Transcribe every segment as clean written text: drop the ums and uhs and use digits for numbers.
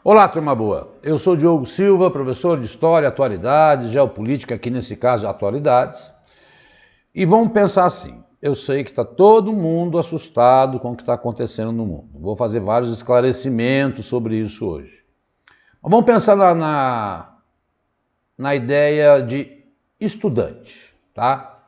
Olá, turma boa. Eu sou Diogo Silva, professor de História, Atualidades, Geopolítica, aqui nesse caso Atualidades. E vamos pensar assim, eu sei que está todo mundo assustado com o que está acontecendo no mundo. Vou fazer vários esclarecimentos sobre isso hoje. Mas vamos pensar na ideia de estudante, tá?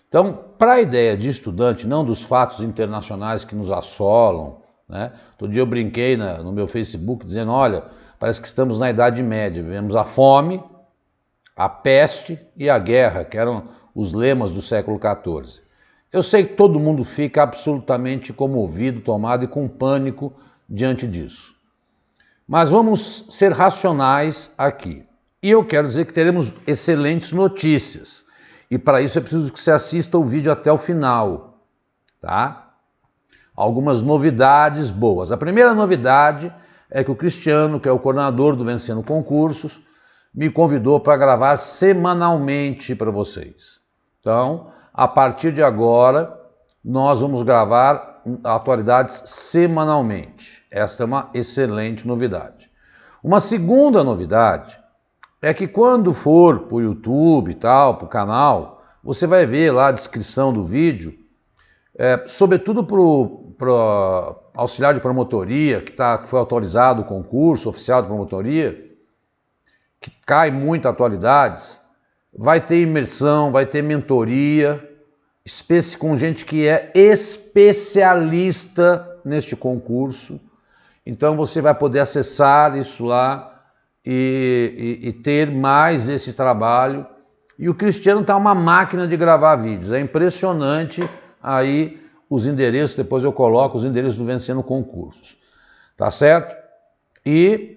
Então, para a ideia de estudante, não dos fatos internacionais que nos assolam, né? Todo dia eu brinquei no meu Facebook dizendo, olha, parece que estamos na Idade Média, vivemos a fome, a peste e a guerra, que eram os lemas do século XIV. Eu sei que todo mundo fica absolutamente comovido, tomado e com pânico diante disso. Mas vamos ser racionais aqui. E eu quero dizer que teremos excelentes notícias. E para isso é preciso que você assista o vídeo até o final, tá? Algumas novidades boas. A primeira novidade é que o Cristiano, que é o coordenador do Vencendo Concursos, me convidou para gravar semanalmente para vocês. Então, a partir de agora, nós vamos gravar atualidades semanalmente. Esta é uma excelente novidade. Uma segunda novidade é que quando for para o YouTube e tal, para o canal, você vai ver lá a descrição do vídeo, sobretudo para o auxiliar de promotoria, que foi autorizado o concurso oficial de promotoria, que cai muito atualidades, vai ter imersão, vai ter mentoria, com gente que é especialista neste concurso. Então você vai poder acessar isso lá e ter mais esse trabalho. E o Cristiano está uma máquina de gravar vídeos, é impressionante aí os endereços, depois eu coloco os endereços do Vencendo Concursos, tá certo? E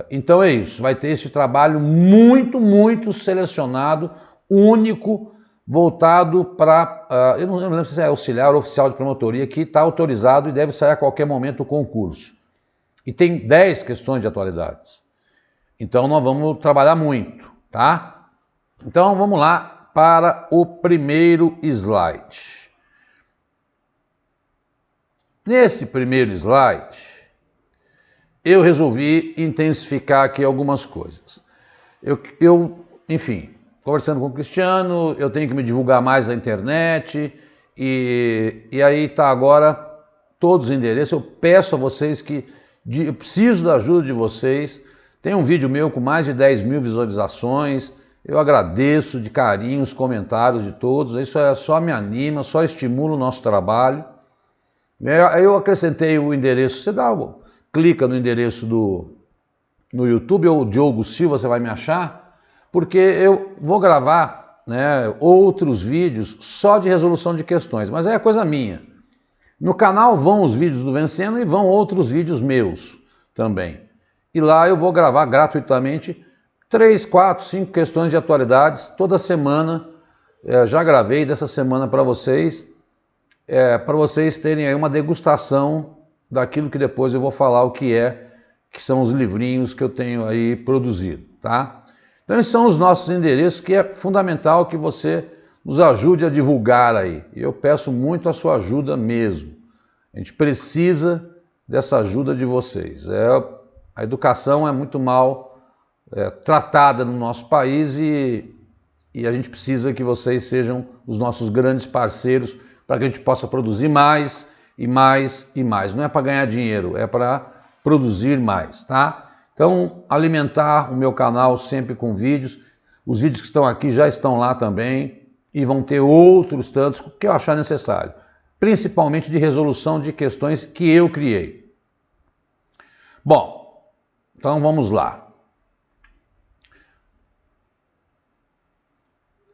então é isso, vai ter esse trabalho muito selecionado, único, voltado para, eu não lembro se é auxiliar ou oficial de promotoria, que está autorizado e deve sair a qualquer momento o concurso. E tem 10 questões de atualidades. Então nós vamos trabalhar muito, tá? Então vamos lá para o primeiro slide. Nesse primeiro slide, eu resolvi intensificar aqui algumas coisas. Enfim, conversando com o Cristiano, eu tenho que me divulgar mais na internet, e aí está agora todos os endereços. Eu peço a vocês eu preciso da ajuda de vocês. Tem um vídeo meu com mais de 10 mil visualizações, eu agradeço de carinho os comentários de todos, isso só me anima, só estimula o nosso trabalho. Aí eu acrescentei o endereço, clica no endereço no YouTube, ou Diogo Silva, você vai me achar, porque eu vou gravar, né, outros vídeos só de resolução de questões, mas é coisa minha. No canal vão os vídeos do Vencendo e vão outros vídeos meus também. E lá eu vou gravar gratuitamente 3, 4, 5 questões de atualidades toda semana. Já gravei dessa semana para vocês terem aí uma degustação daquilo que depois eu vou falar que são os livrinhos que eu tenho aí produzido, tá? Então esses são os nossos endereços, que é fundamental que você nos ajude a divulgar aí. Eu peço muito a sua ajuda mesmo. A gente precisa dessa ajuda de vocês. A educação é muito mal tratada no nosso país e a gente precisa que vocês sejam os nossos grandes parceiros para que a gente possa produzir mais e mais e mais. Não é para ganhar dinheiro, é para produzir mais, tá? Então, alimentar o meu canal sempre com vídeos. Os vídeos que estão aqui já estão lá também e vão ter outros tantos que eu achar necessário, principalmente de resolução de questões que eu criei. Bom, então vamos lá.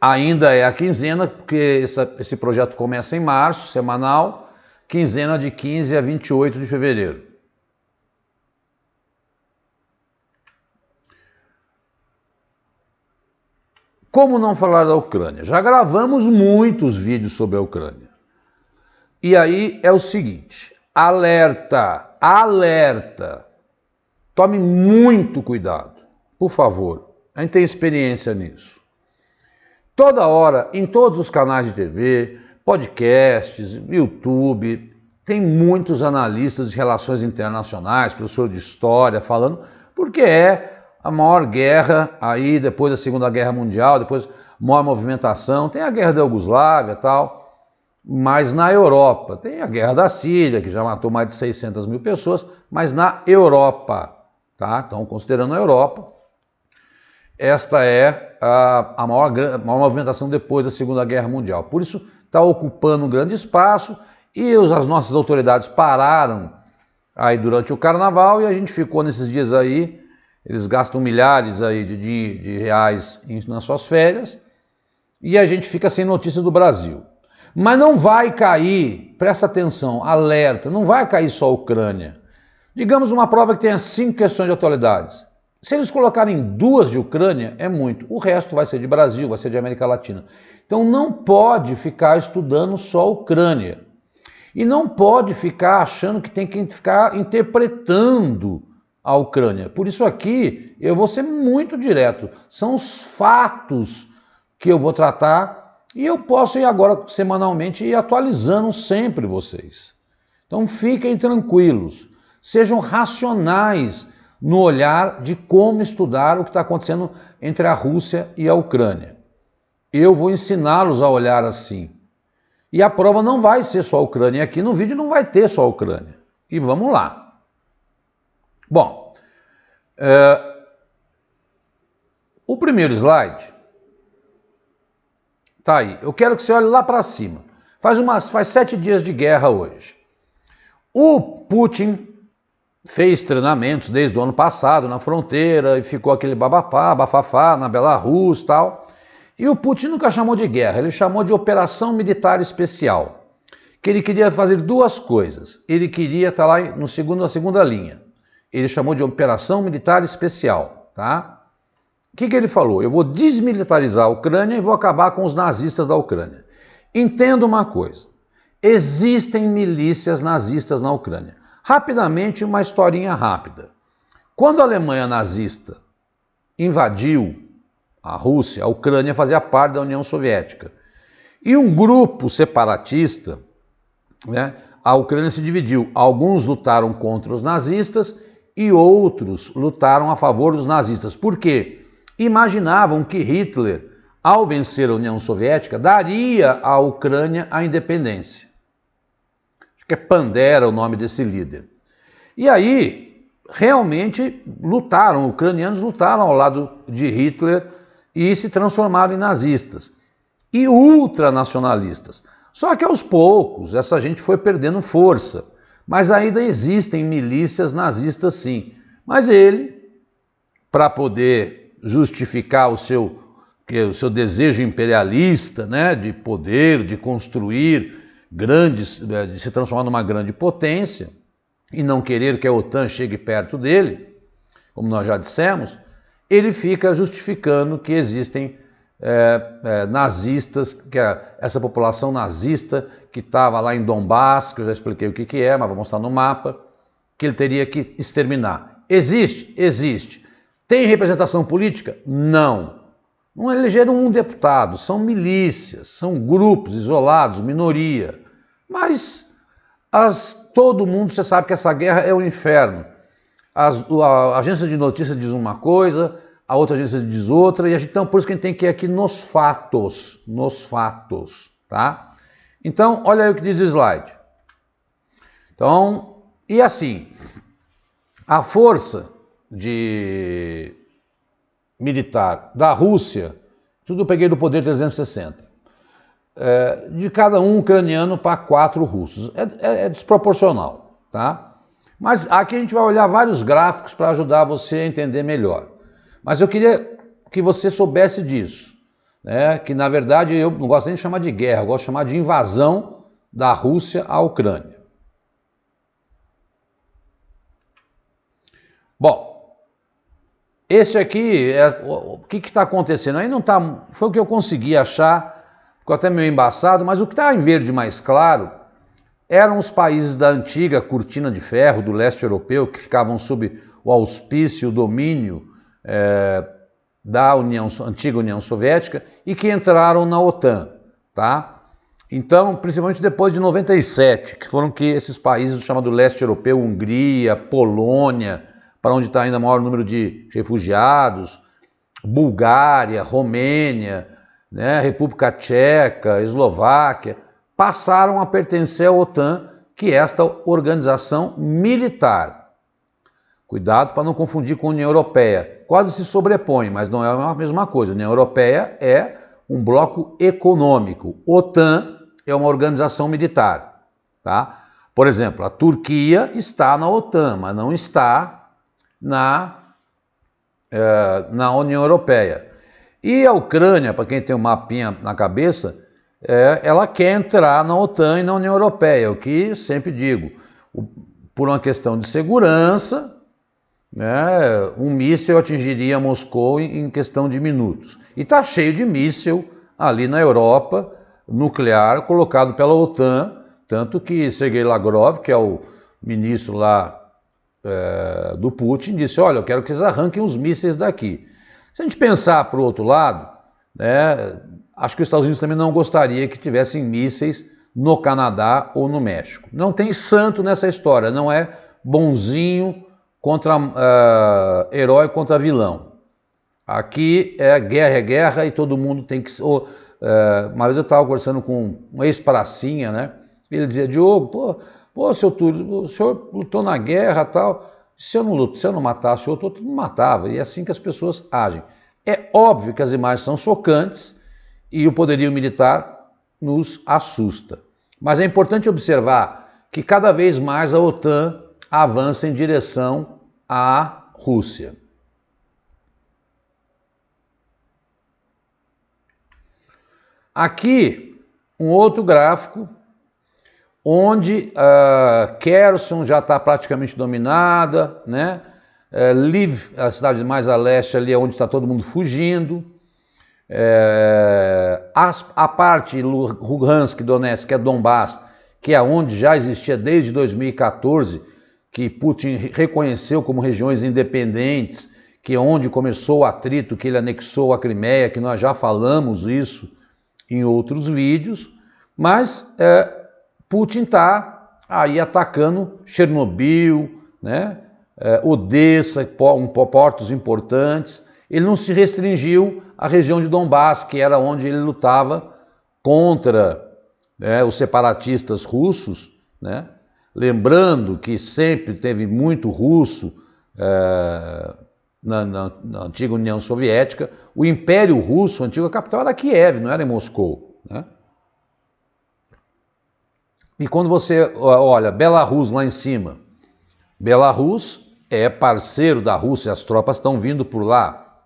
Ainda é a quinzena, porque esse projeto começa em março, semanal, quinzena de 15 a 28 de fevereiro. Como não falar da Ucrânia? Já gravamos muitos vídeos sobre a Ucrânia. E aí é o seguinte, alerta, alerta, tome muito cuidado, por favor, a gente tem experiência nisso. Toda hora, em todos os canais de TV, podcasts, YouTube, tem muitos analistas de relações internacionais, professor de história, falando, porque é a maior guerra aí depois da Segunda Guerra Mundial, depois maior movimentação, tem a guerra da Iugoslávia e tal, mas na Europa, tem a guerra da Síria, que já matou mais de 600 mil pessoas, mas na Europa, tá? Então, considerando a Europa, esta é a maior movimentação depois da Segunda Guerra Mundial. Por isso, está ocupando um grande espaço e as nossas autoridades pararam aí durante o Carnaval e a gente ficou nesses dias aí, eles gastam milhares aí de reais nas suas férias e a gente fica sem notícia do Brasil. Mas não vai cair, presta atenção, alerta, não vai cair só a Ucrânia. Digamos uma prova que tenha 5 questões de atualidades. Se eles colocarem 2 de Ucrânia, é muito. O resto vai ser de Brasil, vai ser de América Latina. Então não pode ficar estudando só a Ucrânia. E não pode ficar achando que tem que ficar interpretando a Ucrânia. Por isso aqui eu vou ser muito direto. São os fatos que eu vou tratar e eu posso ir agora semanalmente ir atualizando sempre vocês. Então fiquem tranquilos, sejam racionais no olhar de como estudar o que está acontecendo entre a Rússia e a Ucrânia. Eu vou ensiná-los a olhar assim. E a prova não vai ser só a Ucrânia. Aqui no vídeo não vai ter só a Ucrânia. E vamos lá. Bom, o primeiro slide tá aí. Eu quero que você olhe lá para cima. Faz 7 dias de guerra hoje. O Putin fez treinamentos desde o ano passado na fronteira e ficou aquele bafafá na Belarus e tal. E o Putin nunca chamou de guerra, ele chamou de operação militar especial. Que ele queria fazer 2 coisas. Ele queria estar lá na segunda linha. Ele chamou de operação militar especial, tá? O que ele falou? Eu vou desmilitarizar a Ucrânia e vou acabar com os nazistas da Ucrânia. Entenda uma coisa, existem milícias nazistas na Ucrânia. Rapidamente, uma historinha rápida. Quando a Alemanha nazista invadiu a Rússia, a Ucrânia fazia parte da União Soviética. E um grupo separatista, né, a Ucrânia se dividiu. Alguns lutaram contra os nazistas e outros lutaram a favor dos nazistas. Por quê? Imaginavam que Hitler, ao vencer a União Soviética, daria à Ucrânia a independência. Acho que é Bandera o nome desse líder. E aí, realmente lutaram, ucranianos lutaram ao lado de Hitler e se transformaram em nazistas e ultranacionalistas. Só que aos poucos essa gente foi perdendo força, mas ainda existem milícias nazistas sim. Mas ele, para poder justificar o seu desejo imperialista, né, de poder, de construir grandes, de se transformar numa grande potência e não querer que a OTAN chegue perto dele, como nós já dissemos, ele fica justificando que existem nazistas, que essa população nazista que estava lá em Donbass, que eu já expliquei o que é, mas vou mostrar no mapa, que ele teria que exterminar. Existe? Existe. Tem representação política? Não. Não elegeram um deputado, são milícias, são grupos isolados, minoria. Mas todo mundo, você sabe que essa guerra é o inferno. A agência de notícias diz uma coisa, a outra agência diz outra, e então por isso que a gente tem que ir aqui nos fatos, tá? Então, olha aí o que diz o slide. Então, e assim, a força militar da Rússia, tudo eu peguei do Poder 360, de cada um ucraniano para 4 russos. É desproporcional, tá? Mas aqui a gente vai olhar vários gráficos para ajudar você a entender melhor. Mas eu queria que você soubesse disso, né? Que na verdade eu não gosto nem de chamar de guerra, eu gosto de chamar de invasão da Rússia à Ucrânia. Bom, esse aqui, o que está acontecendo? Aí não tá, foi o que eu consegui achar, ficou até meio embaçado, mas o que está em verde mais claro eram os países da antiga cortina de ferro do leste europeu, que ficavam sob o auspício, o domínio da antiga União Soviética e que entraram na OTAN, tá? Então, principalmente depois de 97, que foram que esses países chamados leste europeu, Hungria, Polônia, para onde está ainda o maior número de refugiados, Bulgária, Romênia, né, República Tcheca, Eslováquia, passaram a pertencer à OTAN, que é esta organização militar. Cuidado para não confundir com a União Europeia. Quase se sobrepõe, mas não é a mesma coisa. A União Europeia é um bloco econômico. OTAN é uma organização militar. Tá? Por exemplo, a Turquia está na OTAN, mas não está na União Europeia. E a Ucrânia, para quem tem um mapinha na cabeça, ela quer entrar na OTAN e na União Europeia, o que sempre digo, por uma questão de segurança, né, um míssil atingiria Moscou em questão de minutos. E está cheio de míssil ali na Europa, nuclear, colocado pela OTAN, tanto que Sergei Lavrov, que é o ministro lá do Putin, disse, olha, eu quero que eles arranquem os mísseis daqui. Se a gente pensar para o outro lado, né, acho que os Estados Unidos também não gostaria que tivessem mísseis no Canadá ou no México. Não tem santo nessa história, não é bonzinho contra herói contra vilão. Aqui é guerra e todo mundo tem que... uma vez eu estava conversando com um ex-pracinha, né? Ele dizia, Diogo, seu Túlio, o senhor lutou na guerra e tal, se eu não matasse o outro, eu não matava. E é assim que as pessoas agem. É óbvio que as imagens são chocantes e o poderio militar nos assusta. Mas é importante observar que cada vez mais a OTAN avança em direção à Rússia. Aqui, um outro gráfico, onde Kherson já está praticamente dominada, né? Lviv, a cidade mais a leste ali, é onde está todo mundo fugindo. A parte Luhansk, Donetsk, que é Donbass, que é onde já existia desde 2014, que Putin reconheceu como regiões independentes, que é onde começou o atrito, que ele anexou a Crimeia, que nós já falamos isso em outros vídeos, mas Putin está aí atacando Chernobyl, né? Odessa, portos importantes. Ele não se restringiu à região de Donbass, que era onde ele lutava contra os separatistas russos, né? Lembrando que sempre teve muito russo na antiga União Soviética. O Império Russo, a antiga capital, era Kiev, não era em Moscou, né? E quando você olha Belarus lá em cima, Belarus é parceiro da Rússia, as tropas estão vindo por lá.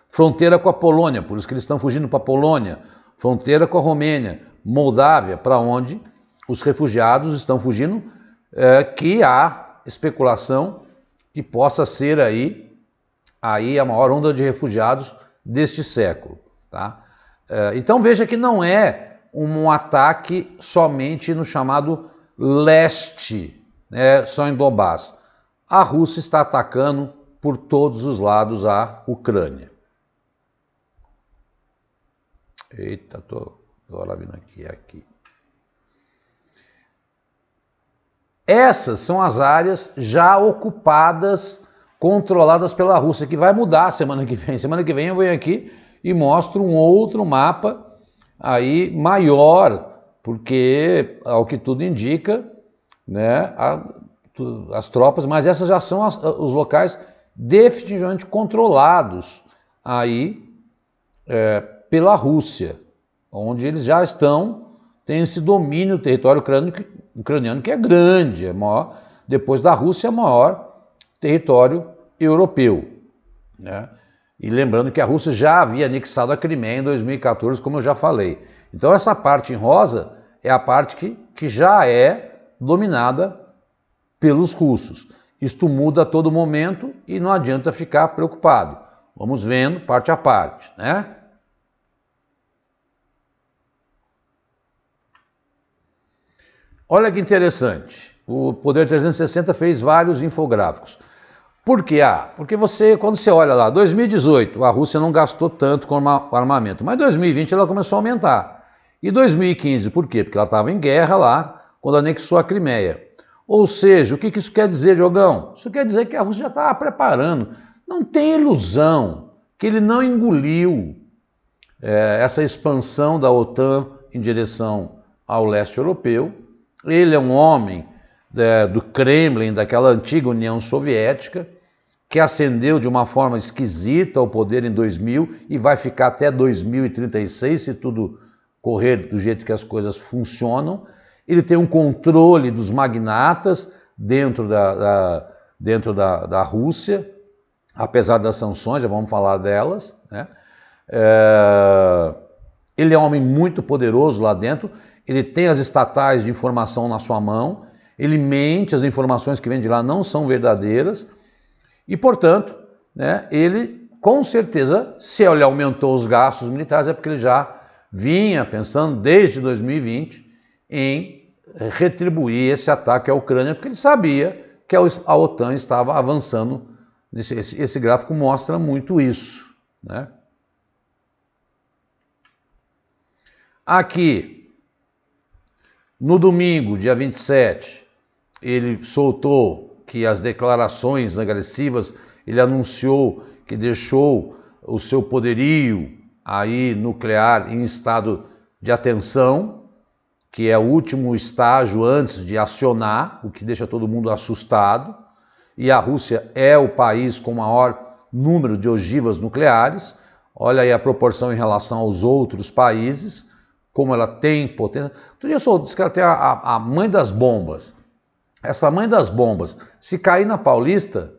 Fronteira com a Polônia, por isso que eles estão fugindo para a Polônia. Fronteira com a Romênia, Moldávia, para onde os refugiados estão fugindo, que há especulação que possa ser aí a maior onda de refugiados deste século. Tá? Então veja que não é um ataque somente no chamado leste, né, só em Donbass. A Rússia está atacando por todos os lados a Ucrânia. Eita, estou agora vindo aqui. Essas são as áreas já ocupadas, controladas pela Rússia, que vai mudar semana que vem. Semana que vem eu venho aqui e mostro um outro mapa aí maior, porque, ao que tudo indica, né, as tropas, mas essas já são os locais definitivamente controlados aí pela Rússia, onde eles já têm esse domínio do território ucraniano, que é grande, é maior, depois da Rússia, é o maior território europeu, né? E lembrando que a Rússia já havia anexado a Crimeia em 2014, como eu já falei. Então essa parte em rosa é a parte que já é dominada pelos russos. Isto muda a todo momento e não adianta ficar preocupado. Vamos vendo parte a parte, né? Olha que interessante. O Poder 360 fez vários infográficos. Por quê? Porque quando você olha lá, 2018, a Rússia não gastou tanto com armamento, mas em 2020 ela começou a aumentar. E 2015, por quê? Porque ela estava em guerra lá, quando anexou a Crimeia. Ou seja, o que isso quer dizer, Diogão? Isso quer dizer que a Rússia já estava preparando. Não tem ilusão que ele não engoliu essa expansão da OTAN em direção ao leste europeu. Ele é um homem do Kremlin, daquela antiga União Soviética, que ascendeu de uma forma esquisita ao poder em 2000 e vai ficar até 2036, se tudo correr do jeito que as coisas funcionam. Ele tem um controle dos magnatas dentro da Rússia, apesar das sanções, já vamos falar delas, né? Ele é um homem muito poderoso lá dentro, ele tem as estatais de informação na sua mão, ele mente, as informações que vêm de lá não são verdadeiras, e, portanto, né, ele, com certeza, se ele aumentou os gastos militares, é porque ele já vinha pensando, desde 2020, em retribuir esse ataque à Ucrânia, porque ele sabia que a OTAN estava avançando. Esse gráfico mostra muito isso, né? Aqui, no domingo, dia 27, ele soltou que as declarações agressivas, ele anunciou que deixou o seu poderio aí nuclear em estado de atenção, que é o último estágio antes de acionar, o que deixa todo mundo assustado, e a Rússia é o país com o maior número de ogivas nucleares. Olha aí a proporção em relação aos outros países, como ela tem potência. Outro dia eu disse que ela tem a mãe das bombas. Essa mãe das bombas, se cair na Paulista,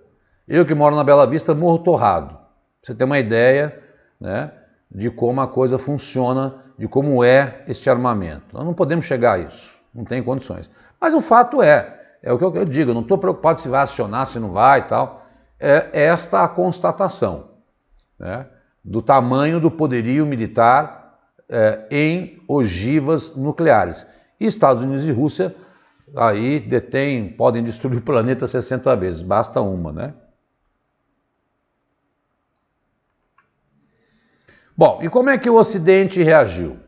eu que moro na Bela Vista morro torrado. Pra você ter uma ideia, né, de como a coisa funciona, de como é este armamento. Nós não podemos chegar a isso, não tem condições. Mas o fato é o que eu digo, eu não estou preocupado se vai acionar, se não vai e tal. É esta a constatação, né, do tamanho do poderio militar em ogivas nucleares. E Estados Unidos e Rússia aí podem destruir o planeta 60 vezes, basta uma, né? Bom, e como é que o Ocidente reagiu?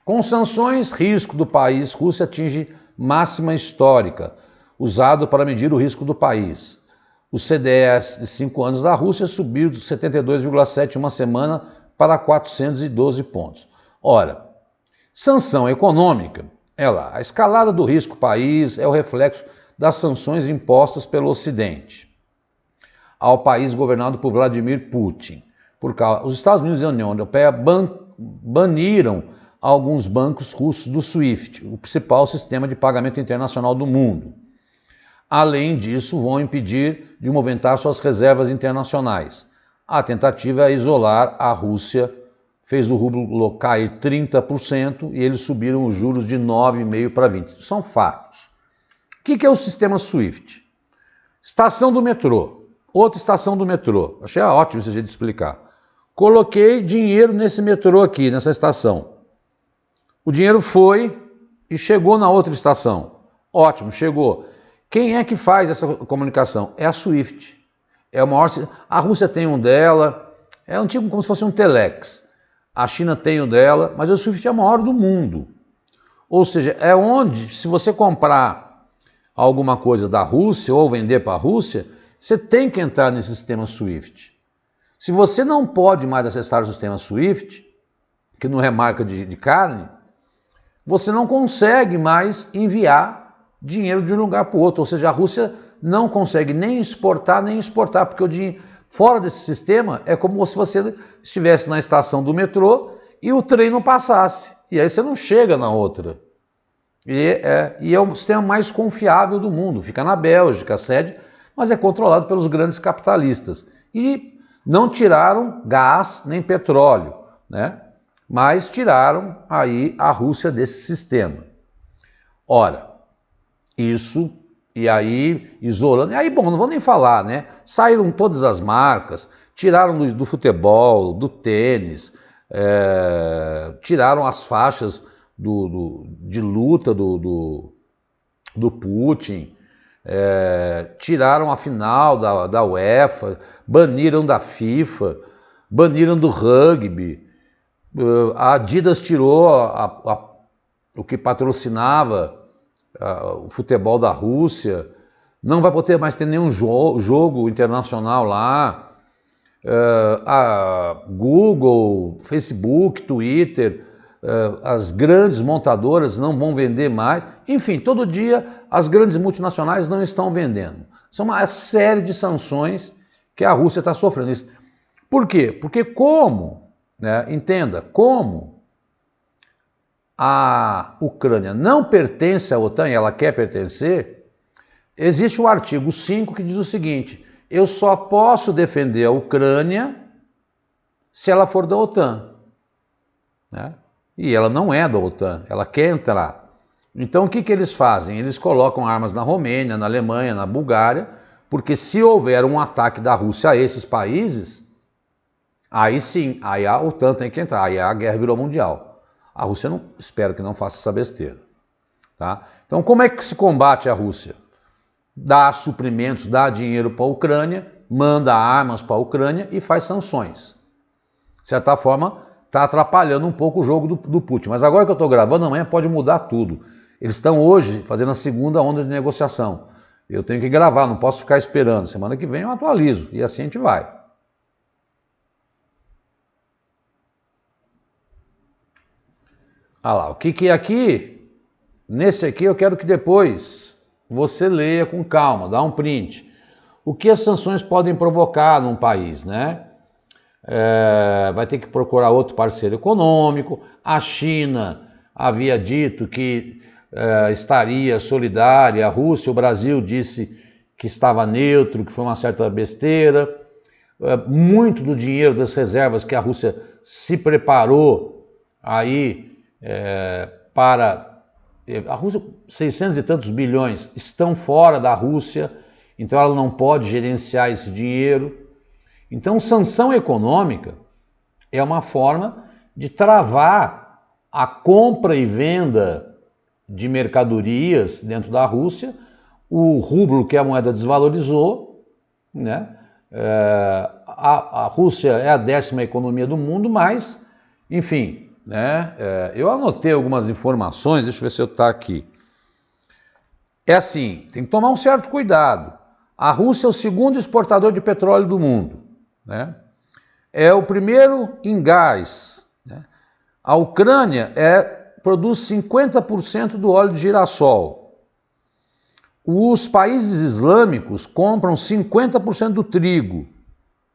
Com sanções, risco do país, Rússia atinge máxima histórica, usado para medir o risco do país. O CDS de 5 anos da Rússia subiu de 72,7 uma semana para 412 pontos. Ora, sanção econômica, a escalada do risco país é o reflexo das sanções impostas pelo Ocidente ao país governado por Vladimir Putin. Os Estados Unidos e a União Europeia baniram alguns bancos russos do SWIFT, o principal sistema de pagamento internacional do mundo. Além disso, vão impedir de movimentar suas reservas internacionais. A tentativa é isolar a Rússia, fez o rublo cair 30% e eles subiram os juros de 9,5% para 20%. São fatos. O que é o sistema SWIFT? Estação do metrô, outra estação do metrô. Achei ótimo esse jeito de explicar. Coloquei dinheiro nesse metrô aqui, nessa estação. O dinheiro foi e chegou na outra estação. Ótimo, chegou. Quem é que faz essa comunicação? É a SWIFT. É o maior. A Rússia tem um dela, é um tipo como se fosse um telex. A China tem o dela, mas o SWIFT é o maior do mundo. Ou seja, é onde, se você comprar alguma coisa da Rússia ou vender para a Rússia, você tem que entrar nesse sistema SWIFT. Se você não pode mais acessar o sistema SWIFT, que não é marca de carne, você não consegue mais enviar dinheiro de um lugar para o outro. Ou seja, a Rússia não consegue nem exportar, porque o dinheiro fora desse sistema é como se você estivesse na estação do metrô e o trem não passasse. E aí você não chega na outra. E é o sistema mais confiável do mundo. Fica na Bélgica, a sede, mas é controlado pelos grandes capitalistas. E não tiraram gás nem petróleo, né? Mas tiraram aí a Rússia desse sistema. Ora, isso, e aí isolando, e aí bom, não vou nem falar, né? Saíram todas as marcas, tiraram do futebol, do tênis, tiraram as faixas de luta do Putin, tiraram a final da UEFA, baniram da FIFA, baniram do rugby. A Adidas tirou o que patrocinava o futebol da Rússia, não vai poder mais ter nenhum jogo internacional lá. A Google, Facebook, Twitter, as grandes montadoras não vão vender mais. Enfim, todo dia as grandes multinacionais não estão vendendo. São uma série de sanções que a Rússia está sofrendo. Por quê? Porque entenda, como a Ucrânia não pertence à OTAN e ela quer pertencer, existe o artigo 5 que diz o seguinte: eu só posso defender a Ucrânia se ela for da OTAN. E ela não é da OTAN, ela quer entrar. Então o que eles fazem? Eles colocam armas na Romênia, na Alemanha, na Bulgária, porque se houver um ataque da Rússia a esses países, aí sim, aí a OTAN tem que entrar, aí a guerra virou mundial. A Rússia espero que não faça essa besteira. Tá? Então como é que se combate a Rússia? Dá suprimentos, dá dinheiro para a Ucrânia, manda armas para a Ucrânia e faz sanções. De certa forma, está atrapalhando um pouco o jogo do Putin. Mas agora que eu estou gravando, amanhã pode mudar tudo. Eles estão hoje fazendo a segunda onda de negociação. Eu tenho que gravar, não posso ficar esperando. Semana que vem eu atualizo e assim a gente vai. Olha lá, o que é aqui? Nesse aqui eu quero que depois você leia com calma, dá um print. O que as sanções podem provocar num país, né? Vai ter que procurar outro parceiro econômico. A China havia dito que estaria solidária, a Rússia, o Brasil disse que estava neutro, que foi uma certa besteira. Muito do dinheiro das reservas que a Rússia se preparou aí para... A Rússia, 600 e tantos bilhões estão fora da Rússia, então ela não pode gerenciar esse dinheiro. Então, sanção econômica é uma forma de travar a compra e venda de mercadorias dentro da Rússia. O rublo, que é a moeda, desvalorizou, né? A Rússia é a 10ª economia do mundo, mas, enfim... eu anotei algumas informações, deixa eu ver se eu está aqui. É assim, tem que tomar um certo cuidado. A Rússia é o segundo exportador de petróleo do mundo, né? É o primeiro em gás, né? A Ucrânia produz 50% do óleo de girassol. Os países islâmicos compram 50% do trigo,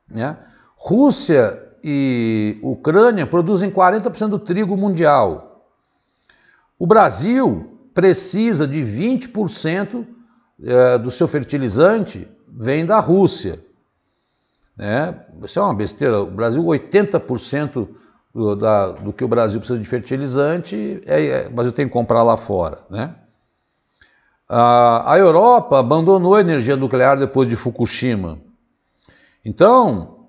né? Rússia e Ucrânia produzem 40% do trigo mundial. O Brasil precisa de 20% do seu fertilizante vem da Rússia. Isso é uma besteira. O Brasil, 80% do que o Brasil precisa de fertilizante, o Brasil tem que comprar lá fora, né? A Europa abandonou a energia nuclear depois de Fukushima. Então,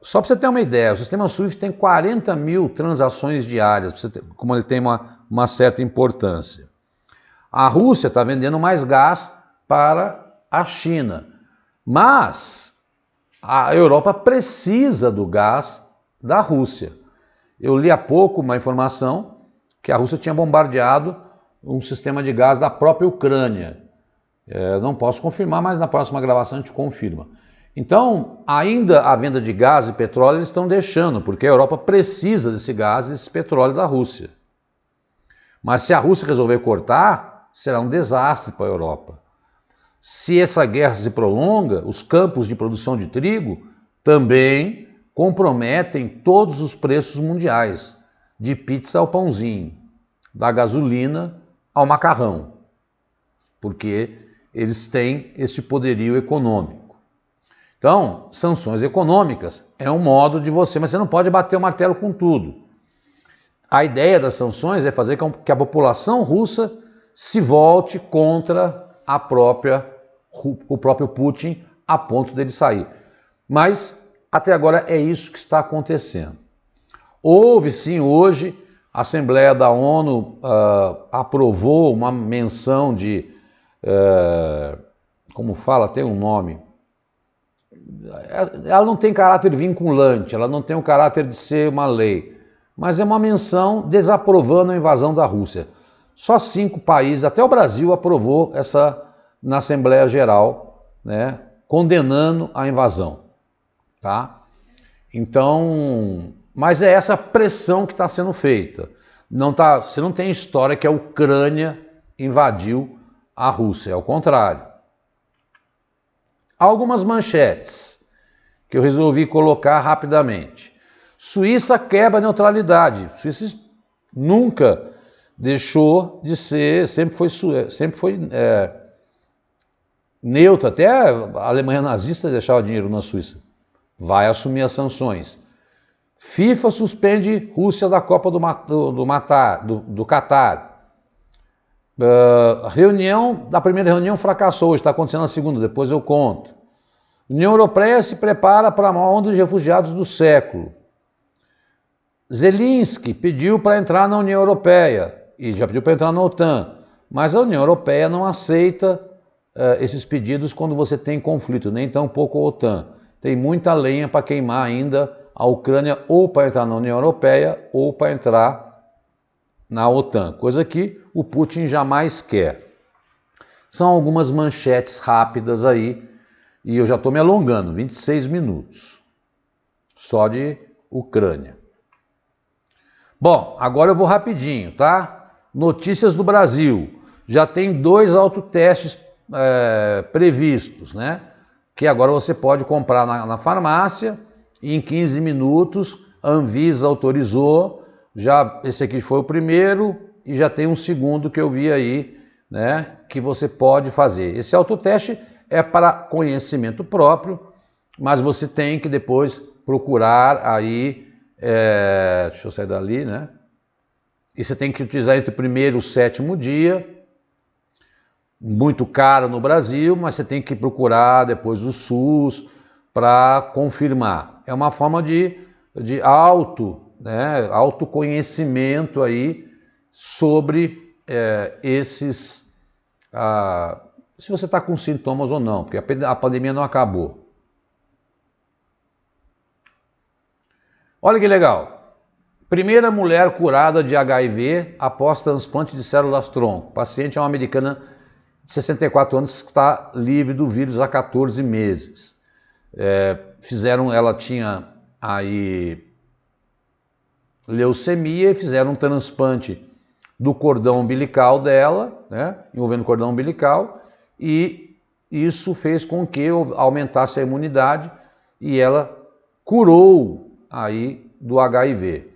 só para você ter uma ideia, o sistema SWIFT tem 40 mil transações diárias, como ele tem uma certa importância. A Rússia está vendendo mais gás para a China, mas a Europa precisa do gás da Rússia. Eu li há pouco uma informação que a Rússia tinha bombardeado um sistema de gás da própria Ucrânia. Não posso confirmar, mas na próxima gravação a gente confirma. Então, ainda a venda de gás e petróleo eles estão deixando, porque a Europa precisa desse gás e desse petróleo da Rússia. Mas se a Rússia resolver cortar, será um desastre para a Europa. Se essa guerra se prolonga, os campos de produção de trigo também comprometem todos os preços mundiais, de pizza ao pãozinho, da gasolina ao macarrão, porque eles têm esse poderio econômico. Então, sanções econômicas é um modo de mas você não pode bater o martelo com tudo. A ideia das sanções é fazer com que a população russa se volte contra o próprio Putin a ponto dele sair. Mas, até agora, é isso que está acontecendo. Houve, sim, hoje, a Assembleia da ONU aprovou uma menção de... como fala? Tem um nome... Ela não tem caráter vinculante, ela não tem o caráter de ser uma lei, mas é uma menção desaprovando a invasão da Rússia. Só 5 países, até o Brasil, aprovou essa na Assembleia Geral, né, condenando a invasão. Tá? Então, mas é essa pressão que está sendo feita. Você não tem história que a Ucrânia invadiu a Rússia, é o contrário. Algumas manchetes que eu resolvi colocar rapidamente. Suíça quebra a neutralidade. Suíça nunca deixou de ser, sempre foi neutra. Até a Alemanha nazista deixava dinheiro na Suíça. Vai assumir as sanções. FIFA suspende Rússia da Copa do Catar. A primeira reunião fracassou, hoje está acontecendo a segunda, depois eu conto. União Europeia se prepara para a maior onda de refugiados do século. Zelensky pediu para entrar na União Europeia e já pediu para entrar na OTAN, mas a União Europeia não aceita esses pedidos quando você tem conflito, nem tampouco a OTAN. Tem muita lenha para queimar ainda a Ucrânia, ou para entrar na União Europeia ou para entrar na OTAN, coisa que o Putin jamais quer. São algumas manchetes rápidas aí, e eu já estou me alongando, 26 minutos, só de Ucrânia. Bom, agora eu vou rapidinho, tá? Notícias do Brasil. Já tem 2 autotestes previstos, né? Que agora você pode comprar na farmácia e em 15 minutos a Anvisa autorizou. Já esse aqui foi o primeiro e já tem um segundo que eu vi aí, né? Que você pode fazer. Esse autoteste é para conhecimento próprio, mas você tem que depois procurar aí, deixa eu sair dali, né? E você tem que utilizar entre o 1º e o 7º dia, muito caro no Brasil, mas você tem que procurar depois o SUS para confirmar. É uma forma de autoconhecimento aí sobre esses... se você está com sintomas ou não, porque a pandemia não acabou. Olha que legal. Primeira mulher curada de HIV após transplante de células-tronco. O paciente é uma americana de 64 anos que está livre do vírus há 14 meses. Ela tinha aí leucemia e fizeram um transplante do cordão umbilical dela, né, envolvendo o cordão umbilical, e isso fez com que aumentasse a imunidade e ela curou aí do HIV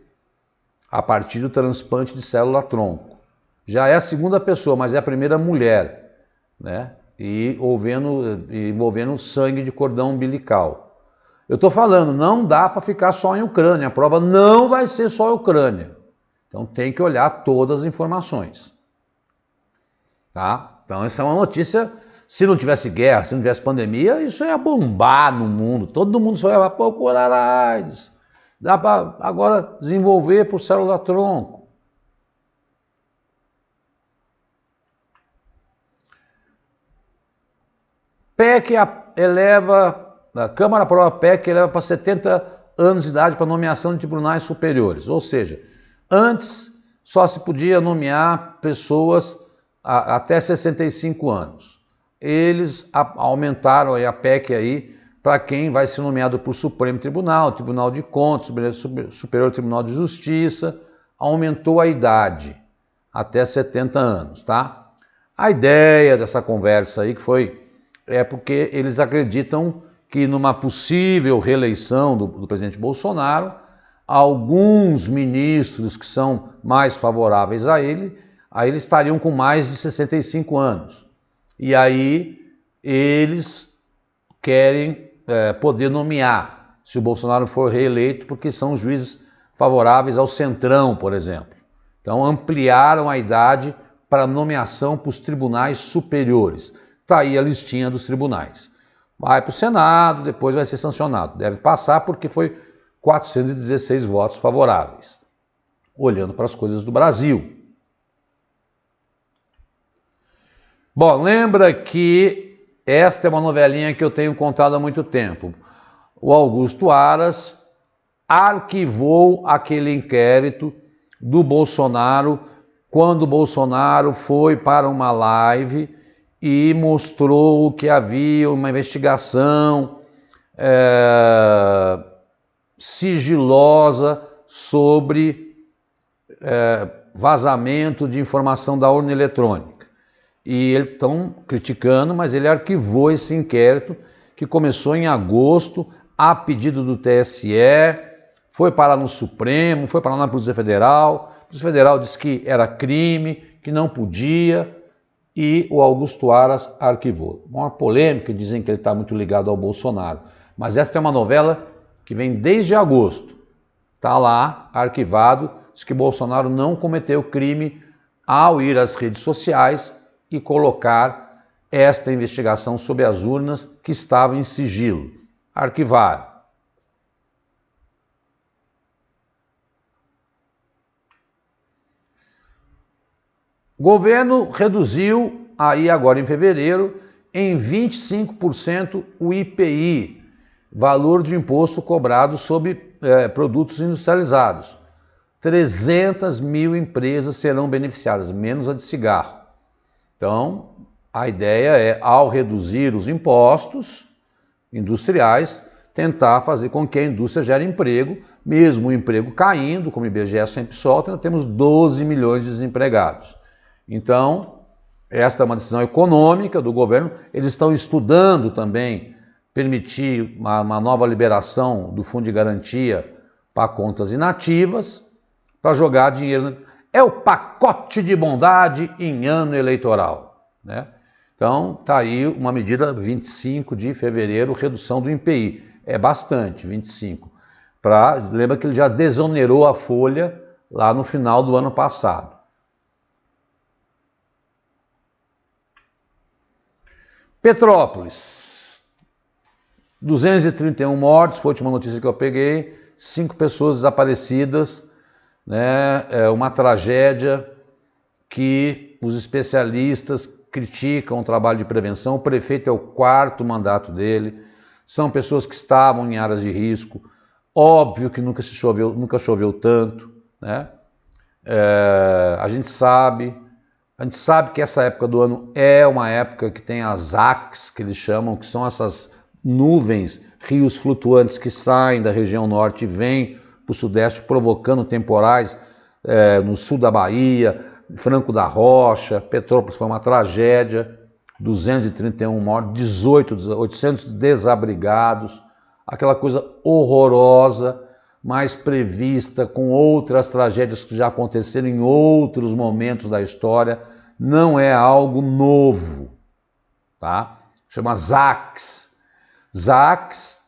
a partir do transplante de célula-tronco. Já é a segunda pessoa, mas é a primeira mulher, né? E envolvendo sangue de cordão umbilical. Eu estou falando, não dá para ficar só em Ucrânia, a prova não vai ser só Ucrânia. Então tem que olhar todas as informações. Tá? Então essa é uma notícia, se não tivesse guerra, se não tivesse pandemia, isso ia bombar no mundo, todo mundo só ia procurar a AIDS. Dá para agora desenvolver por célula-tronco. A Câmara aprova a PEC que eleva para 70 anos de idade para nomeação de tribunais superiores. Ou seja, antes só se podia nomear pessoas até 65 anos. Eles aumentaram a PEC aí para quem vai ser nomeado por Supremo Tribunal, Tribunal de Contas, Superior Tribunal de Justiça, aumentou a idade até 70 anos, tá? A ideia dessa conversa aí é porque eles acreditam que numa possível reeleição do presidente Bolsonaro, alguns ministros que são mais favoráveis a ele estariam com mais de 65 anos. E aí eles querem poder nomear, se o Bolsonaro for reeleito, porque são juízes favoráveis ao Centrão, por exemplo. Então ampliaram a idade para nomeação para os tribunais superiores. Está aí a listinha dos tribunais. Vai para o Senado, depois vai ser sancionado. Deve passar porque foi 416 votos favoráveis. Olhando para as coisas do Brasil. Bom, lembra que esta é uma novelinha que eu tenho contado há muito tempo. O Augusto Aras arquivou aquele inquérito do Bolsonaro quando o Bolsonaro foi para uma live e mostrou que havia uma investigação sigilosa sobre vazamento de informação da urna eletrônica. E eles estão criticando, mas ele arquivou esse inquérito que começou em agosto, a pedido do TSE, foi parar no Supremo, foi parar na Polícia Federal. A Polícia Federal disse que era crime, que não podia, e o Augusto Aras arquivou. Uma polêmica, dizem que ele está muito ligado ao Bolsonaro. Mas esta é uma novela que vem desde agosto. Está lá, arquivado, diz que Bolsonaro não cometeu crime ao ir às redes sociais e colocar esta investigação sobre as urnas que estava em sigilo. Arquivaram. O governo reduziu, aí agora em fevereiro, em 25% o IPI, valor de imposto cobrado sobre produtos industrializados. 300 mil empresas serão beneficiadas, menos a de cigarro. Então, a ideia é, ao reduzir os impostos industriais, tentar fazer com que a indústria gere emprego, mesmo o emprego caindo, como o IBGE sempre solta, nós temos 12 milhões de desempregados. Então, esta é uma decisão econômica do governo. Eles estão estudando também permitir uma nova liberação do Fundo de Garantia para contas inativas, para jogar dinheiro. É o pacote de bondade em ano eleitoral, né? Então, está aí uma medida 25 de fevereiro, redução do IPI. É bastante, 25. Lembra que ele já desonerou a folha lá no final do ano passado. Petrópolis, 231 mortos, foi a última notícia que eu peguei, 5 pessoas desaparecidas, né? É uma tragédia que os especialistas criticam o trabalho de prevenção. O prefeito é o 4º mandato dele, são pessoas que estavam em áreas de risco, óbvio que nunca choveu tanto, né? A gente sabe que essa época do ano é uma época que tem as ACs, que eles chamam, que são essas nuvens, rios flutuantes que saem da região norte e vêm para o sudeste, provocando temporais no sul da Bahia, Franco da Rocha. Petrópolis foi uma tragédia, 231 mortos, 800 desabrigados, aquela coisa horrorosa, mas prevista com outras tragédias que já aconteceram em outros momentos da história, não é algo novo, tá? Chama ZACs. ZACs,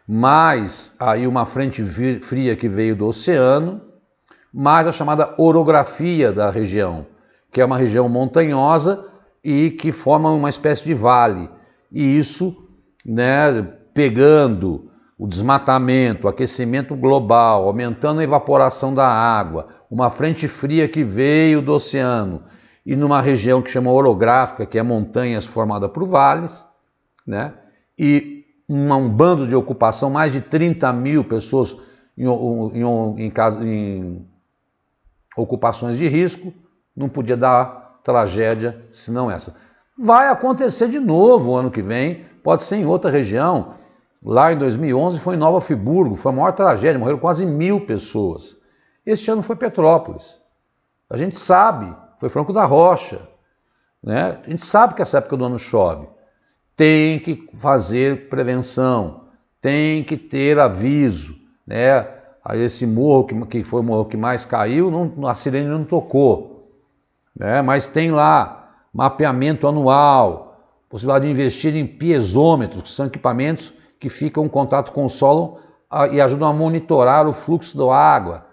mais aí uma frente fria que veio do oceano, mais a chamada orografia da região, que é uma região montanhosa e que forma uma espécie de vale. E isso, né, pegando o desmatamento, o aquecimento global, aumentando a evaporação da água, uma frente fria que veio do oceano e numa região que chama orográfica, que é montanhas formadas por vales, né? E um bando de ocupação, mais de 30 mil pessoas em ocupações de risco, não podia dar tragédia senão essa. Vai acontecer de novo o ano que vem, pode ser em outra região. Lá em 2011 foi em Nova Friburgo, foi a maior tragédia, morreram quase 1.000 pessoas. Este ano foi Petrópolis. A gente sabe, foi Franco da Rocha, né? A gente sabe que essa época do ano chove. Tem que fazer prevenção, tem que ter aviso, né? Aí esse morro que foi o morro que mais caiu, a sirene não tocou, né? Mas tem lá mapeamento anual, possibilidade de investir em piezômetros, que são equipamentos que ficam em contato com o solo e ajudam a monitorar o fluxo da água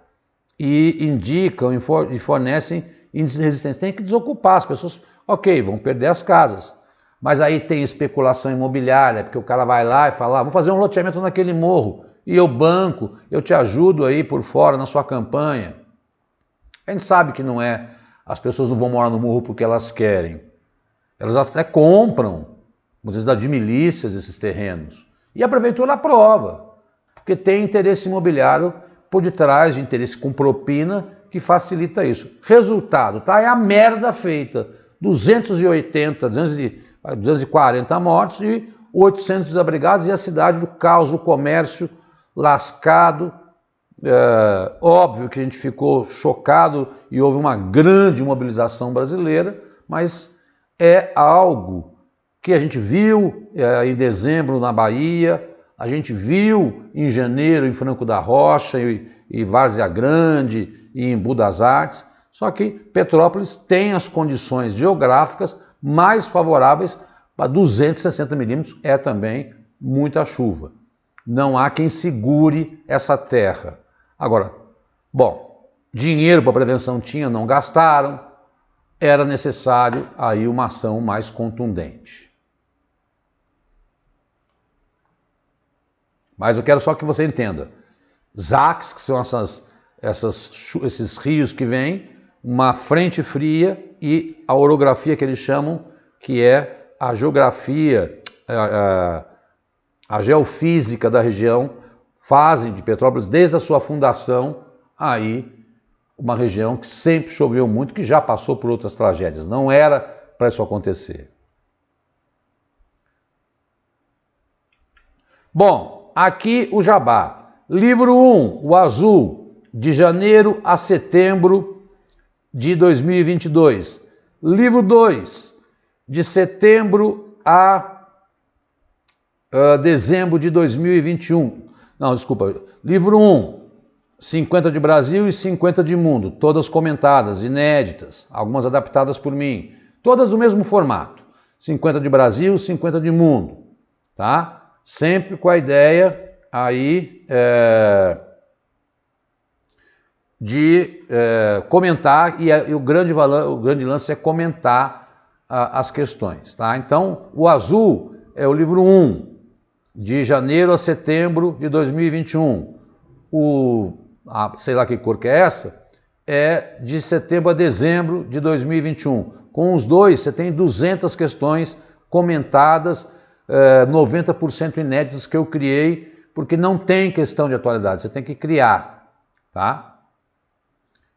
e indicam e fornecem índices de resistência. Tem que desocupar as pessoas, ok, vão perder as casas, mas aí tem especulação imobiliária, porque o cara vai lá e fala, vou fazer um loteamento naquele morro, e eu banco, eu te ajudo aí por fora na sua campanha. A gente sabe que não é, as pessoas não vão morar no morro porque elas querem, elas até compram, muitas vezes de milícias esses terrenos, e a prefeitura aprova, porque tem interesse imobiliário por detrás, de interesse com propina, que facilita isso. Resultado, tá? É a merda feita. 240 mortos e 800 desabrigados, e a cidade do caos, o comércio lascado. Óbvio que a gente ficou chocado e houve uma grande mobilização brasileira, mas é algo que a gente viu em dezembro na Bahia, a gente viu em janeiro em Franco da Rocha, em Várzea Grande e em Budas Artes, só que Petrópolis tem as condições geográficas mais favoráveis para 260 milímetros, é também muita chuva. Não há quem segure essa terra. Agora, bom, dinheiro para prevenção tinha, não gastaram, era necessário aí uma ação mais contundente. Mas eu quero só que você entenda, ZACs, que são esses rios que vêm, uma frente fria e a orografia que eles chamam, que é a geografia, a geofísica da região, fazem de Petrópolis, desde a sua fundação, aí uma região que sempre choveu muito, que já passou por outras tragédias. Não era para isso acontecer. Bom, aqui o jabá. Livro 1, o azul, de janeiro a setembro de 2022. Livro 2, de setembro a dezembro de 2021. Não, desculpa. Livro 1, 50 de Brasil e 50 de mundo, todas comentadas, inéditas, algumas adaptadas por mim, todas do mesmo formato. 50 de Brasil, 50 de mundo, tá? Sempre com a ideia aí de comentar, e o grande lance é comentar as questões, tá? Então, o azul é o livro 1, de janeiro a setembro de 2021. Sei lá que cor que é essa, é de setembro a dezembro de 2021. Com os dois, você tem 200 questões comentadas, 90% inéditas que eu criei, porque não tem questão de atualidade, você tem que criar, tá?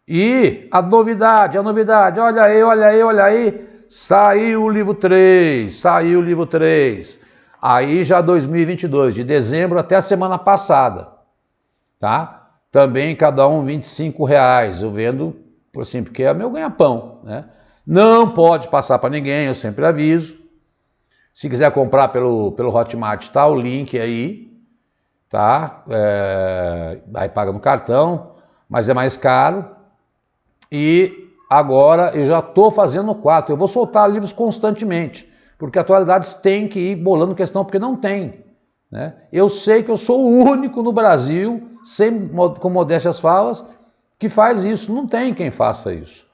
E a novidade, olha aí, saiu o livro 3, aí já 2022, de dezembro até a semana passada, tá? Também cada um R$25, eu vendo, assim, porque é meu ganha-pão, né? Não pode passar para ninguém, eu sempre aviso. Se quiser comprar pelo Hotmart, tá o link aí, tá? Aí paga no cartão, mas é mais caro. E agora eu já estou fazendo o 4, eu vou soltar livros constantemente, porque atualidades tem que ir bolando questão, porque não tem, né? Eu sei que eu sou o único no Brasil, com modéstias falas, que faz isso, não tem quem faça isso.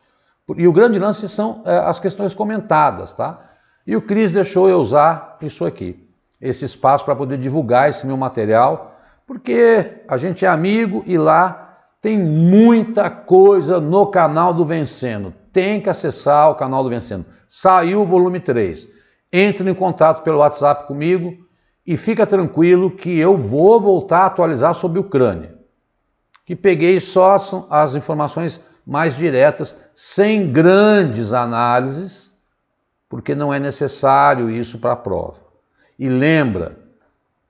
E o grande lance são as questões comentadas, tá? E o Cris deixou eu usar isso aqui, esse espaço para poder divulgar esse meu material, porque a gente é amigo e lá tem muita coisa no canal do Vencendo. Tem que acessar o canal do Vencendo. Saiu o volume 3. Entre em contato pelo WhatsApp comigo e fica tranquilo que eu vou voltar a atualizar sobre Ucrânia. Que peguei só as informações mais diretas, sem grandes análises, porque não é necessário isso para a prova. E lembra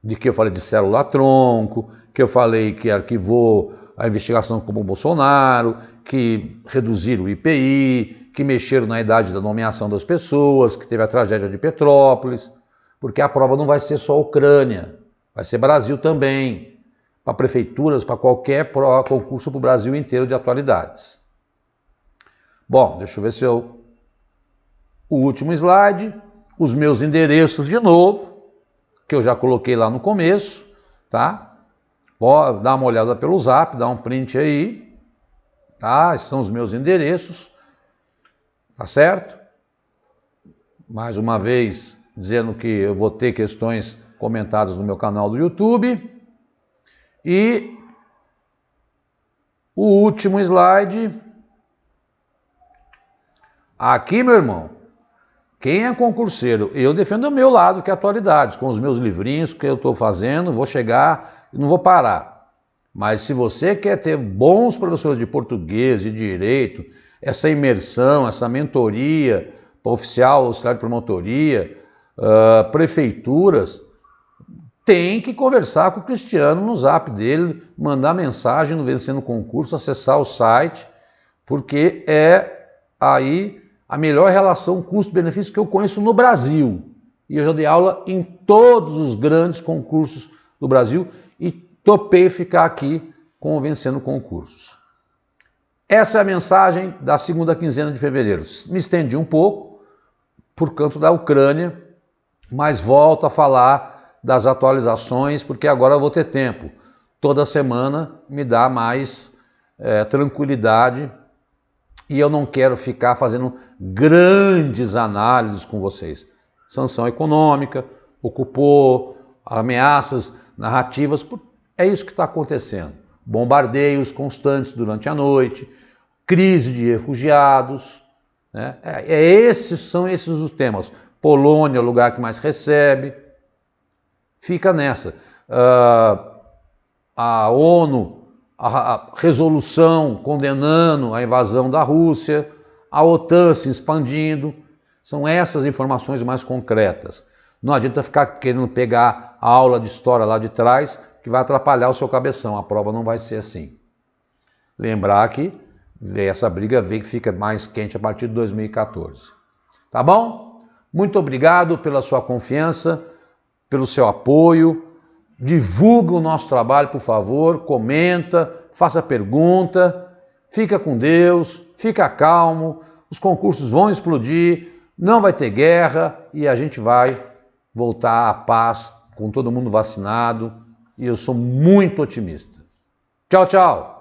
de que eu falei de célula-tronco, que eu falei que arquivou a investigação como o Bolsonaro, que reduziram o IPI, que mexeram na idade da nomeação das pessoas, que teve a tragédia de Petrópolis, porque a prova não vai ser só Ucrânia, vai ser Brasil também, para prefeituras, para qualquer concurso para o Brasil inteiro de atualidades. Bom, deixa eu ver se o último slide, os meus endereços de novo, que eu já coloquei lá no começo, tá? Pode dar uma olhada pelo Zap, dá um print aí, tá? Esses são os meus endereços, tá certo? Mais uma vez, dizendo que eu vou ter questões comentadas no meu canal do YouTube. E o último slide. Aqui, meu irmão, quem é concurseiro? Eu defendo o meu lado, que é atualidades, com os meus livrinhos que eu estou fazendo, vou chegar não vou parar. Mas se você quer ter bons professores de português, de direito, essa imersão, essa mentoria para oficial, auxiliar de promotoria, prefeituras, tem que conversar com o Cristiano no zap dele, mandar mensagem no Vencendo Concurso, acessar o site, porque é aí a melhor relação custo-benefício que eu conheço no Brasil. E eu já dei aula em todos os grandes concursos do Brasil e topei ficar aqui com o Vencendo Concursos. Essa é a mensagem da segunda quinzena de fevereiro. Me estendi um pouco por conta da Ucrânia, mas volto a falar das atualizações, porque agora eu vou ter tempo. Toda semana me dá mais tranquilidade e eu não quero ficar fazendo grandes análises com vocês. Sanção econômica, ocupou, ameaças narrativas, é isso que está acontecendo. Bombardeios constantes durante a noite, crise de refugiados, né? São esses os temas. Polônia, o lugar que mais recebe, fica nessa. A ONU, a resolução condenando a invasão da Rússia, a OTAN se expandindo, são essas informações mais concretas. Não adianta ficar querendo pegar a aula de história lá de trás, que vai atrapalhar o seu cabeção, a prova não vai ser assim. Lembrar que essa briga fica mais quente a partir de 2014. Tá bom? Muito obrigado pela sua confiança, pelo seu apoio. Divulga o nosso trabalho, por favor, comenta, faça pergunta, fica com Deus, fica calmo, os concursos vão explodir, não vai ter guerra e a gente vai voltar à paz com todo mundo vacinado e eu sou muito otimista. Tchau, tchau!